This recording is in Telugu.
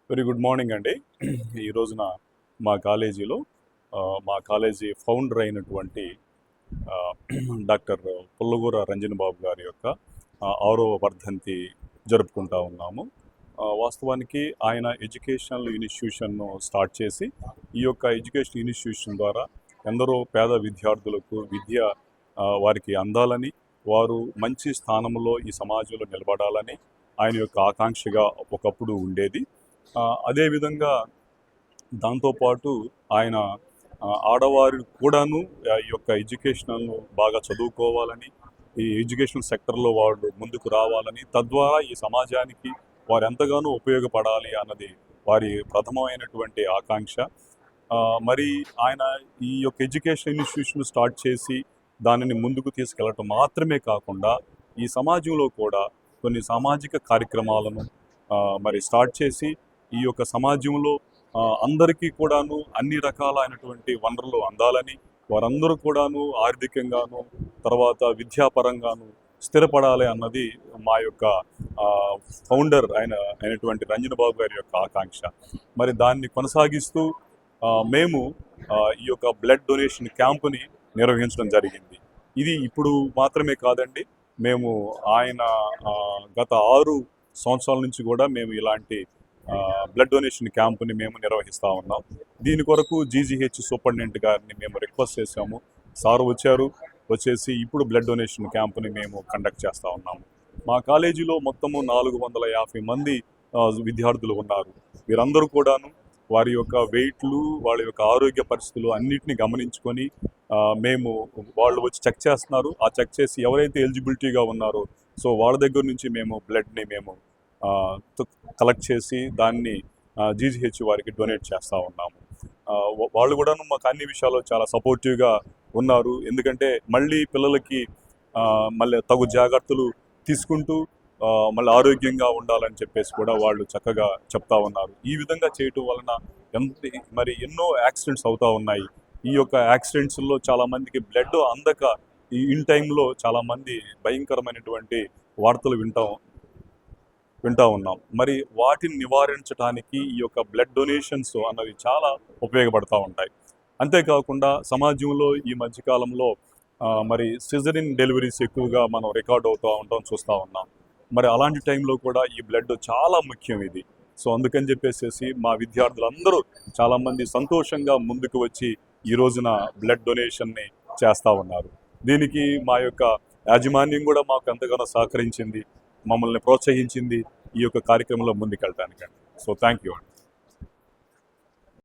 వెరీ గుడ్ మార్నింగ్ అండి. ఈ రోజున మా కాలేజీలో మా కాలేజీ ఫౌండర్ అయినటువంటి డాక్టర్ పుల్లగూర రంజన్ బాబు గారి యొక్క 6వ వర్ధంతి జరుపుకుంటా ఉన్నాము. వాస్తవానికి ఆయన ఎడ్యుకేషనల్ ఇన్స్టిట్యూషన్ను స్టార్ట్ చేసి ఈ యొక్క ఎడ్యుకేషన్ ఇన్స్టిట్యూషన్ ద్వారా ఎందరో పేద విద్యార్థులకు విద్య వారికి అందాలని, వారు మంచి స్థానంలో ఈ సమాజంలో నిలబడాలని ఆయన యొక్క ఆకాంక్షగా ఒకప్పుడు ఉండేది. అదేవిధంగా దాంతోపాటు ఆయన ఆడవారు కూడాను ఈ యొక్క ఎడ్యుకేషన్ను బాగా చదువుకోవాలని, ఈ ఎడ్యుకేషన్ సెక్టర్లో వాళ్ళు ముందుకు రావాలని, తద్వారా ఈ సమాజానికి వారు ఎంతగానో ఉపయోగపడాలి అన్నది వారి ప్రథమమైనటువంటి ఆకాంక్ష. మరి ఆయన ఈ యొక్క ఎడ్యుకేషన్ ఇన్స్టిట్యూషన్ స్టార్ట్ చేసి దానిని ముందుకు తీసుకెళ్ళటం మాత్రమే కాకుండా ఈ సమాజంలో కూడా కొన్ని సామాజిక కార్యక్రమాలను మరి స్టార్ట్ చేసి ఈ యొక్క సమాజంలో అందరికీ కూడాను అన్ని రకాలైనటువంటి వనరులు అందాలని, వారందరూ కూడాను ఆర్థికంగాను తర్వాత విద్యాపరంగాను స్థిరపడాలి అన్నది మా యొక్క ఫౌండర్ అయినటువంటి రంజన్ బాబు గారి యొక్క ఆకాంక్ష. మరి దాన్ని కొనసాగిస్తూ మేము ఈ యొక్క బ్లడ్ డొనేషన్ క్యాంపుని నిర్వహించడం జరిగింది. ఇది ఇప్పుడు మాత్రమే కాదండి, మేము ఆయన గత 6 సంవత్సరాల నుంచి కూడా మేము ఇలాంటి బ్లడ్ డొనేషన్ క్యాంపుని మేము నిర్వహిస్తూ ఉన్నాం. దీని కొరకు జీజీహెచ్ సూపరింటెండెంట్ గారిని మేము రిక్వెస్ట్ చేసాము. సార్ వచ్చేసి ఇప్పుడు బ్లడ్ డొనేషన్ క్యాంపుని మేము కండక్ట్ చేస్తూ ఉన్నాము. మా కాలేజీలో మొత్తము 450 మంది విద్యార్థులు ఉన్నారు. వీరందరూ కూడాను వారి యొక్క వెయిట్లు, వాళ్ళ యొక్క ఆరోగ్య పరిస్థితులు అన్నిటిని గమనించుకొని మేము వాళ్ళు వచ్చి చెక్ చేస్తున్నారు. ఆ చెక్ చేసి ఎవరైతే ఎలిజిబిలిటీగా ఉన్నారో సో వాళ్ళ దగ్గర నుంచి మేము బ్లడ్ని మేము కలెక్ట్ చేసి దాన్ని జీజీహెచ్ వారికి డొనేట్ చేస్తూ ఉన్నాము. వాళ్ళు కూడా మాకు అన్ని విషయాల్లో చాలా సపోర్టివ్గా ఉన్నారు. ఎందుకంటే మళ్ళీ పిల్లలకి మళ్ళీ తగు జాగ్రత్తలు తీసుకుంటూ మళ్ళీ ఆరోగ్యంగా ఉండాలని చెప్పేసి కూడా వాళ్ళు చక్కగా చెప్తా ఉన్నారు. ఈ విధంగా చేయటం వలన మరి ఎన్నో యాక్సిడెంట్స్ అవుతూ ఉన్నాయి. ఈ యొక్క యాక్సిడెంట్స్లో చాలామందికి బ్లడ్ అందక ఇన్ టైంలో చాలామంది భయంకరమైనటువంటి వార్తలు వింటాం. వింటూ ఉన్నాం. మరి వాటిని నివారించడానికి ఈ యొక్క బ్లడ్ డొనేషన్స్ అన్నవి చాలా ఉపయోగపడతా ఉంటాయి. అంతేకాకుండా సమాజంలో ఈ మధ్యకాలంలో మరి సిజరిన్ డెలివరీస్ ఎక్కువగా మనం రికార్డ్ అవుతూ ఉంటాం, చూస్తూ ఉన్నాం. మరి అలాంటి టైంలో కూడా ఈ బ్లడ్ చాలా ముఖ్యం ఇది. సో అందుకని చెప్పేసి మా విద్యార్థులందరూ చాలామంది సంతోషంగా ముందుకు వచ్చి ఈ రోజున బ్లడ్ డొనేషన్ని చేస్తూ ఉన్నారు. దీనికి మా యొక్క యాజమాన్యం కూడా మాకు ఎంతగానో సహకరించింది, మమ్మల్ని ప్రోత్సహించింది ఈ యొక్క కార్యక్రమంలో ముందుకెళ్ళటానికండి. సో థ్యాంక్ యూ అండి.